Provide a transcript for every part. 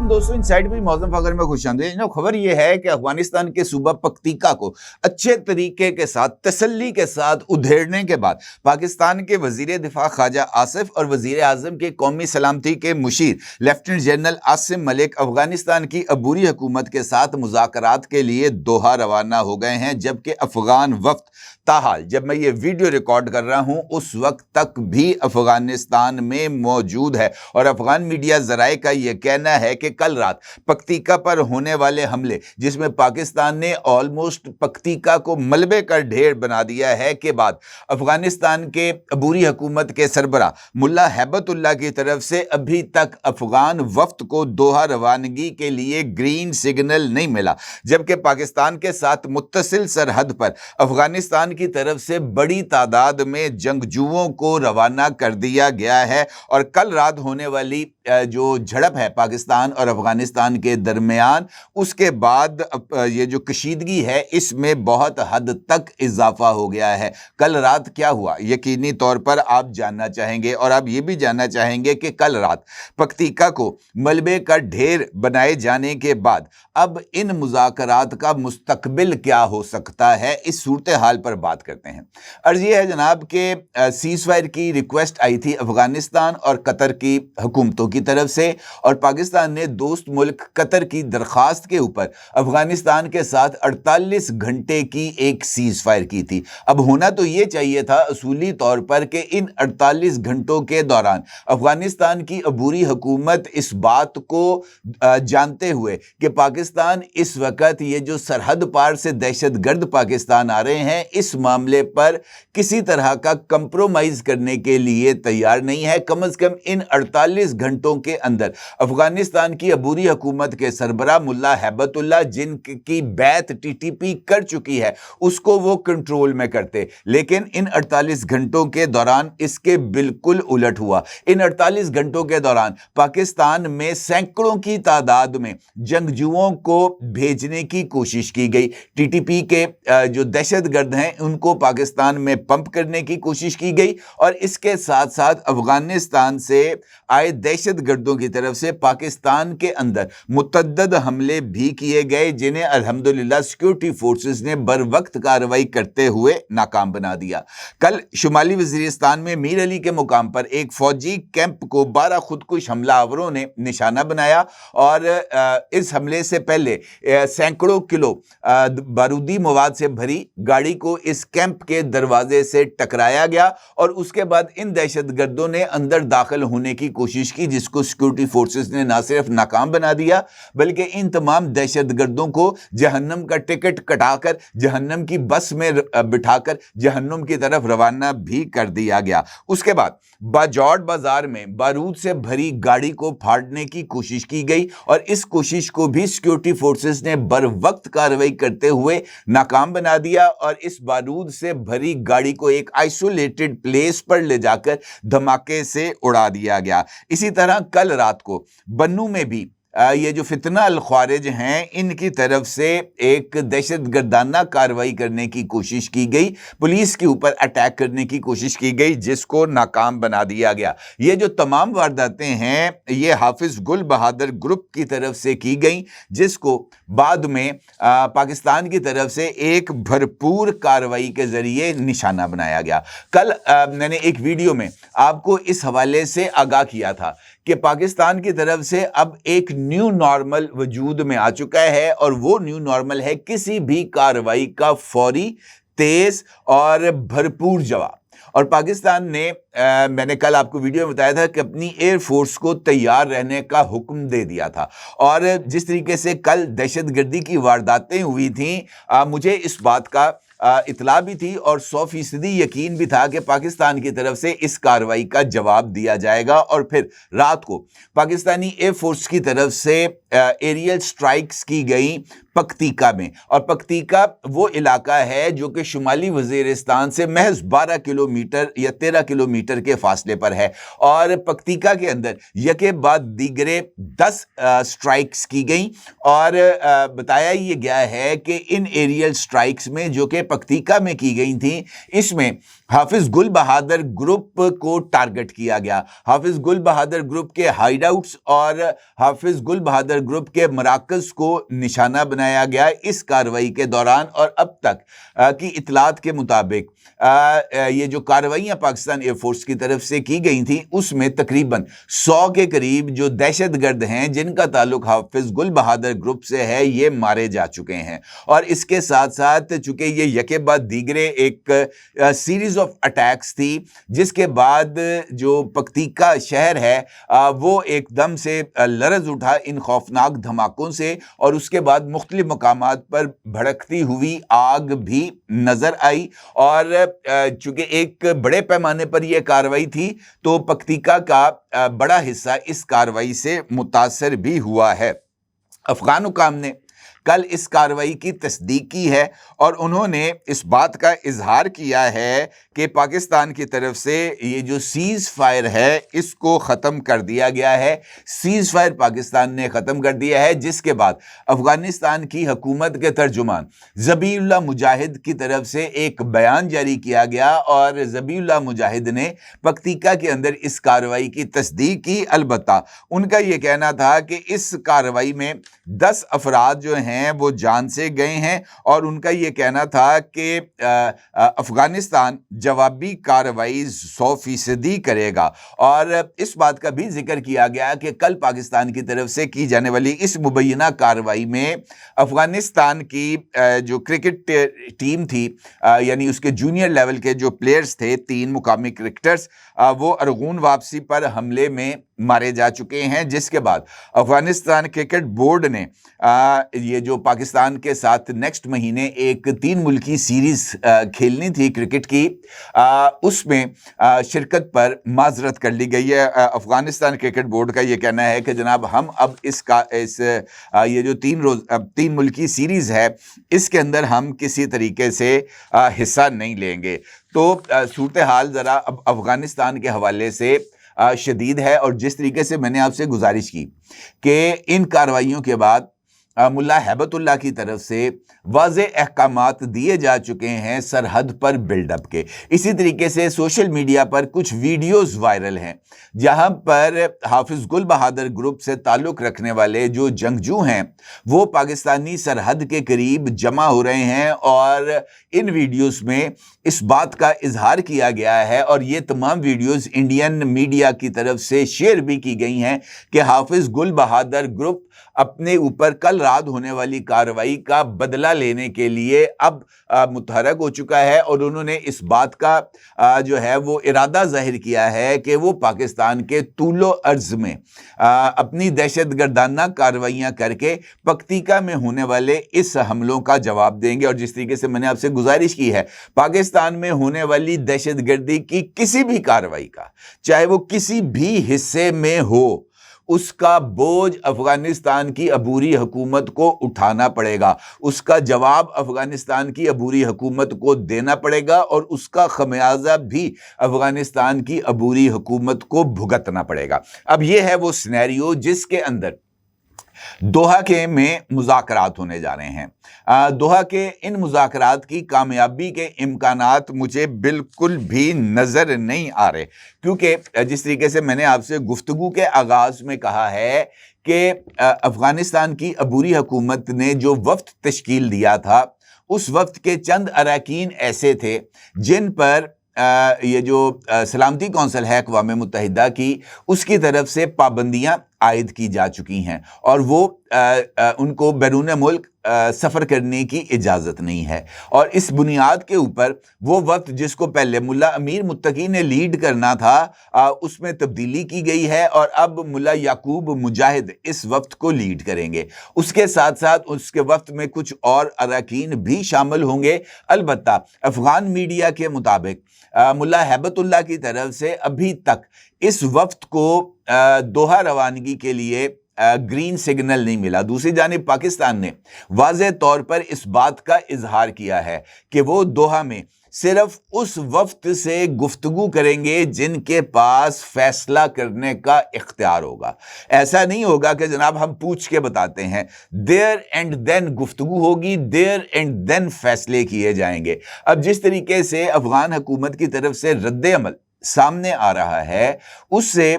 तमाम दोस्तों इनसाइड भी मौसम फखर में खुशामदीद। खबर यह है कि अफगानिस्तान के सूबा पक्तिका को अच्छे तरीके के साथ तसल्ली के साथ उधेड़ने के बाद पाकिस्तान के वजीर दिफा ख्वाजा आसिफ और वजीर आजम के कौमी सलामती के मुशीर लेफ्टिनेंट जनरल आसिम मलिक अफगानिस्तान की अबूरी हुकूमत के साथ मुज़ाकरात के लिए दोहा रवाना हो गए हैं, जबकि अफगान वफ्द ताहाल जब मैं ये वीडियो रिकॉर्ड कर रहा हूं उस वक्त तक भी अफगानिस्तान में मौजूद है। और अफगान मीडिया ज़राए का ये कहना है कि कल रात पक्तिका पर होने वाले हमले, जिसमें पाकिस्तान ने ऑलमोस्ट पक्तिका को मलबे का ढेर बना दिया है, के बाद अफगानिस्तान के अबूरी हुकूमत के सरबरा मुल्ला हैबतुल्लाह की तरफ से अभी तक अफगान वफ्द को दोहा रवानगी के लिए ग्रीन सिग्नल नहीं मिला, जबकि पाकिस्तान के साथ मुत्तसिल सरहद पर अफगानिस्तान की तरफ से बड़ी तादाद में जंगजुओं को रवाना कर दिया गया है। और कल रात होने वाली जो झड़प है पाकिस्तान और अफगानिस्तान के दरमियान, उसके बाद ये जो कशीदगी है इसमें बहुत हद तक इजाफा हो गया है। कल रात क्या हुआ यकीनी तौर पर आप जानना चाहेंगे, और आप ये भी जानना चाहेंगे कि कल रात पक्तिका को मलबे का ढेर बनाए जाने के बाद अब इन मुज़ाकरात का मुस्तकबिल क्या हो सकता है। इस सूरत हाल पर बात करते हैं। अर्ज़ ये है जनाब कि सीज़ फायर की रिक्वेस्ट आई थी अफगानिस्तान और कतर की हुकूमतों की तरफ से, और पाकिस्तान ने दोस्त मुल्क कतर की दरख्वास्त के ऊपर अफगानिस्तान के साथ 48 घंटे की एक सीज़ फायर की थी। अब होना तो ये चाहिए था असूली तौर पर कि इन 48 घंटों के दौरान अफगानिस्तान की अबूरी हुकूमत इस बात को जानते हुए कि पाकिस्तान इस वक्त ये जो सरहद पार से दहशतगर्द पाकिस्तान आ रहे हैं, इस मामले पर किसी तरह का कंप्रोमाइज करने के लिए तैयार नहीं है। कम से कम इन 48 घंटों के अंदर अफगानिस्तान की अबूरी हुकूमत के सरबरा मुल्ला हैबतुल्लाह, जिनकी बैत टीटीपी कर चुकी है, उसको वो कंट्रोल में करते। लेकिन इन 48 घंटों के दौरान इसके बिल्कुल उलट हुआ। इन 48 घंटों के दौरान पाकिस्तान में सैकड़ों की तादाद में जंगजुओं को भेजने की कोशिश की गई। टीटीपी के जो दहशतगर्द हैं उनको पाकिस्तान में पंप करने की कोशिश की गई, और इसके साथ साथ अफगानिस्तान से आए दहशतगर्दों की तरफ से पाकिस्तान के अंदर मुतअद्दिद हमले भी किए गए, जिन्हें अल्हम्दुलिल्लाह सिक्योरिटी फोर्सेस ने बर वक्त कार्रवाई करते हुए नाकाम बना दिया। कल शुमाली वजीरिस्तान में मीर अली के मुकाम पर एक फौजी कैंप को 12 खुदकुश हमलावरों ने निशाना बनाया, और इस हमले से पहले सैकड़ों किलो बारूदी मवाद से भरी गाड़ी को इस कैंप के दरवाजे से टकराया गया, और उसके बाद इन दहशतगर्दों ने अंदर दाखिल होने की कोशिश की, जिसको सिक्योरिटी फोर्सेस ने ना सिर्फ नाकाम बना दिया बल्कि इन तमाम दहशतगर्दों को जहन्नम का टिकट कटाकर जहन्नम की बस में बिठाकर जहन्नम की तरफ रवाना भी कर दिया गया। उसके बाद बाजौड़ बाजार में बारूद से भरी गाड़ी को फाड़ने की कोशिश की गई, और इस कोशिश को भी सिक्योरिटी फोर्सेस ने बर वक्त कार्रवाई करते हुए नाकाम बना दिया, और इस बारूद से भरी गाड़ी को एक आइसोलेटेड प्लेस पर ले जाकर धमाके से उड़ा दिया गया। इसी तरह कल रात को बन्नू में भी ये जो फितना अल ख्वारिज हैं, इनकी तरफ से एक दहशतगर्दाना कार्रवाई करने की कोशिश की गई, पुलिस के ऊपर अटैक करने की कोशिश की गई, जिसको नाकाम बना दिया गया। ये जो तमाम वारदातें हैं ये हाफिज गुल बहादुर ग्रुप की तरफ से की गई, जिसको बाद में पाकिस्तान की तरफ से एक भरपूर कार्रवाई के जरिए निशाना बनाया गया। कल मैंने एक वीडियो में आपको इस हवाले से आगाह किया था कि पाकिस्तान की तरफ से अब एक न्यू नॉर्मल वजूद में आ चुका है, और वो न्यू नॉर्मल है किसी भी कार्रवाई का फौरी, तेज और भरपूर जवाब। और पाकिस्तान ने मैंने कल आपको वीडियो में बताया था कि अपनी एयर फोर्स को तैयार रहने का हुक्म दे दिया था, और जिस तरीके से कल दहशतगर्दी की वारदातें हुई थी, मुझे इस बात का इतला भी थी और 100% यकीन भी था कि पाकिस्तान की तरफ से इस कार्रवाई का जवाब दिया जाएगा। और फिर रात को पाकिस्तानी एयर फोर्स की तरफ से एरियल स्ट्राइक्स की गई पक्तिका में, और पक्तिका वो इलाका है जो कि शुमाली वजीरिस्तान से महज 12 किलोमीटर या 13 किलोमीटर के फासले पर है, और पक्तिका के अंदर यके बाद दीगरे 10 स्ट्राइक्स की गई, और बताया ये गया है कि इन एरियल स्ट्राइक्स में जो कि पक्तिका में की गई थी, इसमें हाफिज गुल बहादुर ग्रुप को टारगेट किया गया। हाफिज गुल बहादुर ग्रुप के हाइडआउट्स और हाफिज गुल बहादुर ग्रुप के मराकज़ को निशाना बनाया गया इस कार्रवाई के दौरान। और अब तक की इतलात के मुताबिक ये जो कार्रवाइयाँ पाकिस्तान एयरफोर्स की तरफ से की गई थी उसमें तकरीबन 100 के करीब जो दहशतगर्द हैं जिनका ताल्लुक हाफिज गुल बहादुर ग्रुप से है, ये मारे जा चुके हैं। और इसके साथ साथ चूंकि ये यके बाद दीगरे एक सीरीज ऑफ अटैक्स थी, जिसके बाद जो पक्तिका शहर है वो एकदम से लरज उठा इन खौफनाक धमाकों से, और उसके बाद मुख्तलिफ मकामात पर भड़कती हुई आग भी नजर आई। और चूंकि एक बड़े पैमाने पर यह कार्रवाई थी तो पक्तिका का बड़ा हिस्सा इस कार्रवाई से मुतासर भी हुआ है। अफगान हुकाम ने कल इस कार्रवाई की तस्दीक की है और उन्होंने इस बात का इजहार किया है कि पाकिस्तान की तरफ से ये जो सीज़ फायर है इसको ख़त्म कर दिया गया है। सीज़ फायर पाकिस्तान ने ख़त्म कर दिया है, जिसके बाद अफ़गानिस्तान की हुकूमत के तर्जुमान ज़बीहुल्लाह मुजाहिद की तरफ से एक बयान जारी किया गया और ज़बीहुल्लाह मुजाहिद ने पक्तिका के अंदर इस कार्रवाई की तस्दीक की। अलबत्ता उनका ये कहना था कि इस कार्रवाई में 10 अफराद जो हैं वो जान से गए हैं और उनका ये कहना था कि अफगानिस्तान जवाबी कार्रवाई 100% करेगा। और इस बात का भी जिक्र किया गया कि कल पाकिस्तान की तरफ से की जाने वाली इस मुबैना कार्रवाई में अफगानिस्तान की जो क्रिकेट टीम थी, यानी उसके जूनियर लेवल के जो प्लेयर्स थे, 3 मुकामी क्रिकेटर्स, वो अरगून वापसी पर हमले में मारे जा चुके हैं। जिसके बाद अफगानिस्तान क्रिकेट बोर्ड ने ये जो पाकिस्तान के साथ नेक्स्ट महीने एक 3 मुल्की सीरीज खेलनी थी क्रिकेट की, उसमें शिरकत पर माजरत कर ली गई है। अफगानिस्तान क्रिकेट बोर्ड का ये कहना है कि जनाब हम अब ये जो 3 मुल्की सीरीज है इसके अंदर हम किसी तरीके से हिस्सा नहीं लेंगे। तो सूरत हाल ज़रा अब अफगानिस्तान के हवाले से शदीद है। और जिस तरीके से मैंने आपसे गुजारिश की कि इन कार्रवाइयों के बाद मुल्ला हैबतुल्लाह की तरफ से वाज़े अहकामात दिए जा चुके हैं सरहद पर बिल्डअप के। इसी तरीके से सोशल मीडिया पर कुछ वीडियोस वायरल हैं जहां पर हाफिज गुल बहादुर ग्रुप से ताल्लुक़ रखने वाले जो जंगजू हैं वो पाकिस्तानी सरहद के करीब जमा हो रहे हैं और इन वीडियोस में इस बात का इजहार किया गया है और ये तमाम वीडियोस इंडियन मीडिया की तरफ से शेयर भी की गई हैं कि हाफिज गुल बहादुर ग्रुप अपने ऊपर कल रात होने वाली कार्रवाई का बदला लेने के लिए अब मुतहरक हो चुका है और उन्होंने इस बात का जो है वो इरादा जाहिर किया है कि वो पाकिस्तान के तूलो अर्ज में अपनी दहशतगर्दाना कार्रवाइयाँ करके पक्तिका में होने वाले इस हमलों का जवाब देंगे। और जिस तरीके से मैंने आपसे गुजारिश की है, पाकिस्तान में होने वाली दहशतगर्दी की किसी भी कार्रवाई का, चाहे वो किसी भी हिस्से में हो, उसका बोझ अफगानिस्तान की अबूरी हुकूमत को उठाना पड़ेगा, उसका जवाब अफगानिस्तान की अबूरी हुकूमत को देना पड़ेगा और उसका खमियाजा भी अफगानिस्तान की अबूरी हुकूमत को भुगतना पड़ेगा। अब यह है वो सिनेरियो जिसके अंदर दोहा के में मुज़ाकरात होने जा रहे हैं। दोहा के इन मुज़ाकरात की कामयाबी के इम्कानात मुझे बिल्कुल भी नज़र नहीं आ रहे, क्योंकि जिस तरीके से मैंने आपसे गुफ्तगू के आगाज़ में कहा है कि अफ़गानिस्तान की अबूरी हुकूमत ने जो वफ़द तश्कील दिया था, उस वफ़द के चंद अरकान ऐसे थे जिन पर ये जो सलामती कौंसिल है अक़वाम मुत्तहिदा की, उसकी तरफ से पाबंदियाँ आयद की जा चुकी हैं और वो उनको बैरून मुल्क सफ़र करने की इजाज़त नहीं है। और इस बुनियाद के ऊपर वो वक्त जिसको पहले मुल्ला अमीर मुत्तकी ने लीड करना था, उसमें तब्दीली की गई है और अब मुल्ला याकूब मुजाहिद इस वक्त को लीड करेंगे। उसके साथ साथ उसके वक्त में कुछ और अरकान भी शामिल होंगे। अलबत्ता अफ़गान मीडिया के मुताबिक मुल्ला हैबतुल्लाह की तरफ से अभी तक इस वक्त को दोहा रवानगी के लिए ग्रीन सिग्नल नहीं मिला। दूसरी जानिब पाकिस्तान ने वाज़े तौर पर इस बात का इजहार किया है कि वो दोहा में صرف اس وفد سے گفتگو کریں گے جن کے پاس فیصلہ کرنے کا اختیار ہوگا۔ ایسا نہیں ہوگا کہ جناب ہم پوچھ کے بتاتے ہیں، دیر اینڈ دین گفتگو ہوگی، دیر اینڈ دین فیصلے کیے جائیں گے۔ اب جس طریقے سے افغان حکومت کی طرف سے رد عمل سامنے آ رہا ہے، اس سے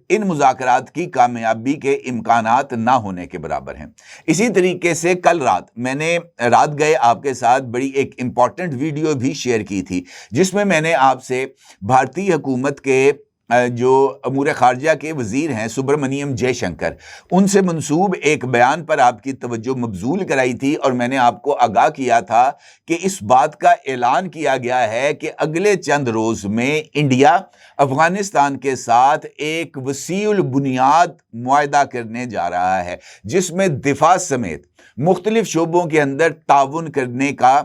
ان مذاکرات کی کامیابی کے امکانات نہ ہونے کے برابر ہیں۔ اسی طریقے سے کل رات میں نے رات گئے آپ کے ساتھ بڑی ایک امپورٹنٹ ویڈیو بھی شیئر کی تھی، جس میں نے آپ سے بھارتی حکومت کے جو امور خارجہ کے وزیر ہیں سبرمنیم جے شنکر، ان سے منسوب ایک بیان پر آپ کی توجہ مبذول کرائی تھی، اور میں نے آپ کو آگاہ کیا تھا کہ اس بات کا اعلان کیا گیا ہے کہ اگلے چند روز میں انڈیا افغانستان کے ساتھ ایک وسیع البنیاد معاہدہ کرنے جا رہا ہے، جس میں دفاع سمیت مختلف شعبوں کے اندر تعاون کرنے کا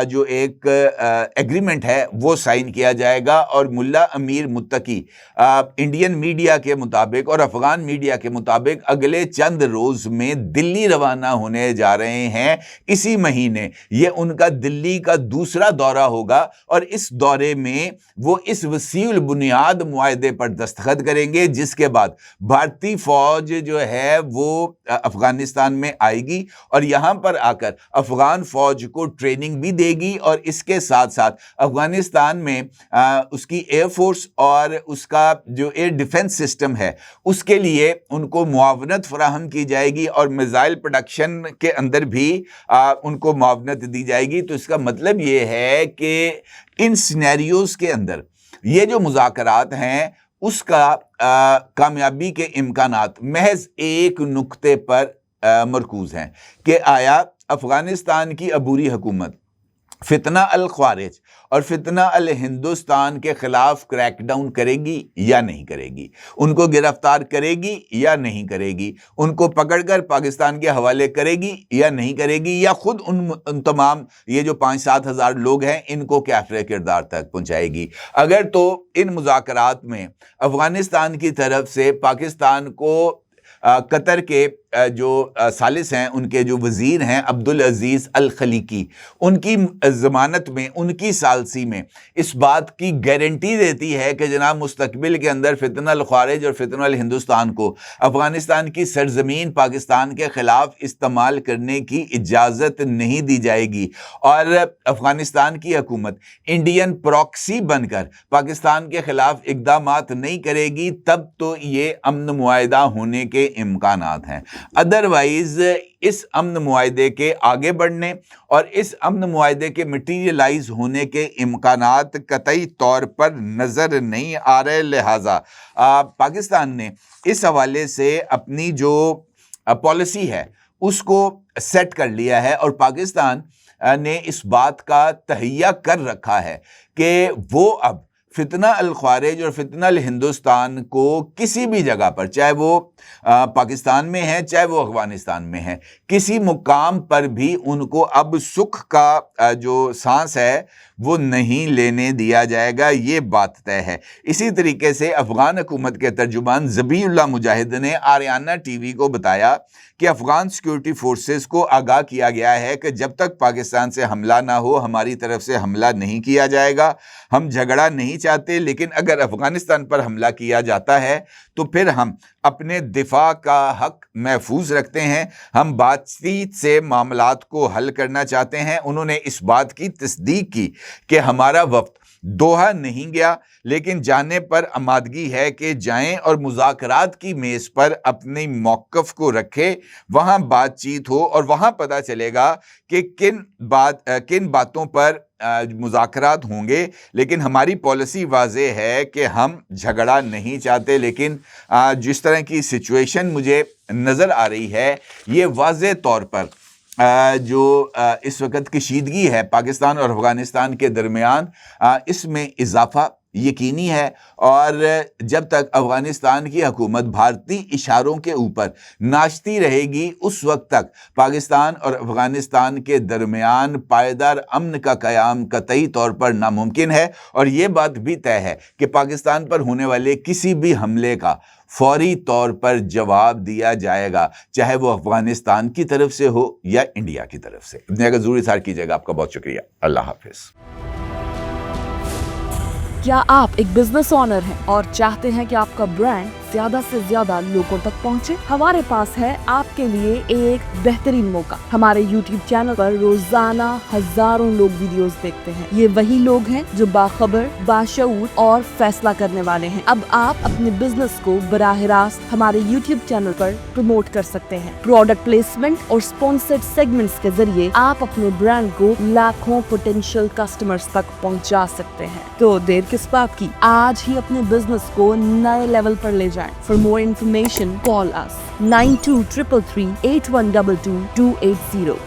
جو ایک ایگریمنٹ ہے وہ سائن کیا جائے گا۔ اور ملا امیر متقی انڈین میڈیا کے مطابق اور افغان میڈیا کے مطابق اگلے چند روز میں دلی روانہ ہونے جا رہے ہیں۔ اسی مہینے یہ ان کا دلی کا دوسرا دورہ ہوگا، اور اس دورے میں وہ اس وسیع البنیاد معاہدے پر دستخط کریں گے، جس کے بعد بھارتی فوج جو ہے وہ افغانستان میں آئے گی اور یہاں پر آ کر افغان فوج کو ٹریننگ بھی دے گی، اور اس کے ساتھ ساتھ افغانستان میں اس کی ایئر فورس اور اس کا جو ایئر ڈیفنس سسٹم ہے اس کے لیے ان کو معاونت فراہم کی جائے گی، اور میزائل پروڈکشن کے اندر بھی ان کو معاونت دی جائے گی۔ تو اس کا مطلب یہ ہے کہ ان سینیریوز کے اندر یہ جو مذاکرات ہیں اس کا کامیابی کے امکانات محض ایک نقطے پر مرکوز ہیں کہ آیا افغانستان کی عبوری حکومت فتنہ الخوارج اور فتنہ الہندوستان کے خلاف کریک ڈاؤن کرے گی یا نہیں کرے گی، ان کو گرفتار کرے گی یا نہیں کرے گی، ان کو پکڑ کر پاکستان کے حوالے کرے گی یا نہیں کرے گی، یا خود ان تمام یہ جو 5-7 ہزار لوگ ہیں ان کو کیفر کردار تک پہنچائے گی۔ اگر تو ان مذاکرات میں افغانستان کی طرف سے پاکستان کو قطر کے جو ثالث ہیں، ان کے جو وزیر ہیں عبدالعزیز الخلیقی، ان کی ضمانت میں، ان کی ثالثی میں اس بات کی گارنٹی دیتی ہے کہ جناب مستقبل کے اندر فتنہ الخوارج اور فتنہ الہندوستان کو افغانستان کی سرزمین پاکستان کے خلاف استعمال کرنے کی اجازت نہیں دی جائے گی، اور افغانستان کی حکومت انڈین پراکسی بن کر پاکستان کے خلاف اقدامات نہیں کرے گی، تب تو یہ امن معاہدہ ہونے کے امکانات ہیں۔ ادروائز اس امن معاہدے کے آگے بڑھنے اور اس امن معاہدے کے مٹیریلائز ہونے کے امکانات قطعی طور پر نظر نہیں آ رہے، لہٰذا پاکستان نے اس حوالے سے اپنی جو پالیسی ہے اس کو سیٹ کر لیا ہے، اور پاکستان نے اس بات کا تہیہ کر رکھا ہے کہ وہ اب فتنہ الخوارج اور فتنہ الہندوستان کو کسی بھی جگہ پر، چاہے وہ پاکستان میں ہے چاہے وہ افغانستان میں ہے، کسی مقام پر بھی ان کو اب سکھ کا جو سانس ہے وہ نہیں لینے دیا جائے گا، یہ بات طے ہے۔ اسی طریقے سے افغان حکومت کے ترجمان ذبیح اللہ مجاہد نے آریانہ ٹی وی کو بتایا کہ افغان سیکورٹی فورسز کو آگاہ کیا گیا ہے کہ جب تک پاکستان سے حملہ نہ ہو ہماری طرف سے حملہ نہیں کیا جائے گا، ہم جھگڑا نہیں چاہتے، لیکن اگر افغانستان پر حملہ کیا جاتا ہے تو پھر ہم اپنے دفاع کا حق محفوظ رکھتے ہیں، ہم بات چیت سے معاملات کو حل کرنا چاہتے ہیں۔ انہوں نے اس بات کی تصدیق کی کہ ہمارا وفد دوحہ نہیں گیا، لیکن جانے پر آمادگی ہے کہ جائیں اور مذاکرات کی میز پر اپنے موقف کو رکھے، وہاں بات چیت ہو اور وہاں پتہ چلے گا کہ کن باتوں پر مذاکرات ہوں گے، لیکن ہماری پالیسی واضح ہے کہ ہم جھگڑا نہیں چاہتے۔ لیکن جس طرح کی سچویشن مجھے نظر آ رہی ہے، یہ واضح طور پر جو اس وقت کشیدگی ہے پاکستان اور افغانستان کے درمیان، اس میں اضافہ یقینی ہے، اور جب تک افغانستان کی حکومت بھارتی اشاروں کے اوپر ناچتی رہے گی اس وقت تک پاکستان اور افغانستان کے درمیان پائیدار امن کا قیام قطعی طور پر ناممکن ہے، اور یہ بات بھی طے ہے کہ پاکستان پر ہونے والے کسی بھی حملے کا فوری طور پر جواب دیا جائے گا، چاہے وہ افغانستان کی طرف سے ہو یا انڈیا کی طرف سے۔ اپنے کا ضروری اظہار کیجیے گا۔ آپ کا بہت شکریہ۔ اللہ حافظ۔ کیا آپ ایک بزنس اونر ہیں اور چاہتے ہیں کہ آپ کا برانڈ زیادہ سے زیادہ لوگوں تک پہنچے؟ ہمارے پاس ہے آپ کے لیے ایک بہترین موقع۔ ہمارے یوٹیوب چینل پر روزانہ ہزاروں لوگ ویڈیوز دیکھتے ہیں۔ یہ وہی لوگ ہیں جو باخبر، باشعور اور فیصلہ کرنے والے ہیں۔ اب آپ اپنے بزنس کو براہ راست ہمارے یوٹیوب چینل پر پروموٹ کر سکتے ہیں۔ پروڈکٹ پلیسمنٹ اور اسپانسرڈ سیگمنٹس کے ذریعے آپ اپنے برانڈ کو لاکھوں پوٹینشیل کسٹمرز تک پہنچا سکتے ہیں۔ تو دیر کس بات کی؟ آج ہی اپنے بزنس کو نئے لیول پر لے جائیں۔ For more information, call us 9233 8122 280.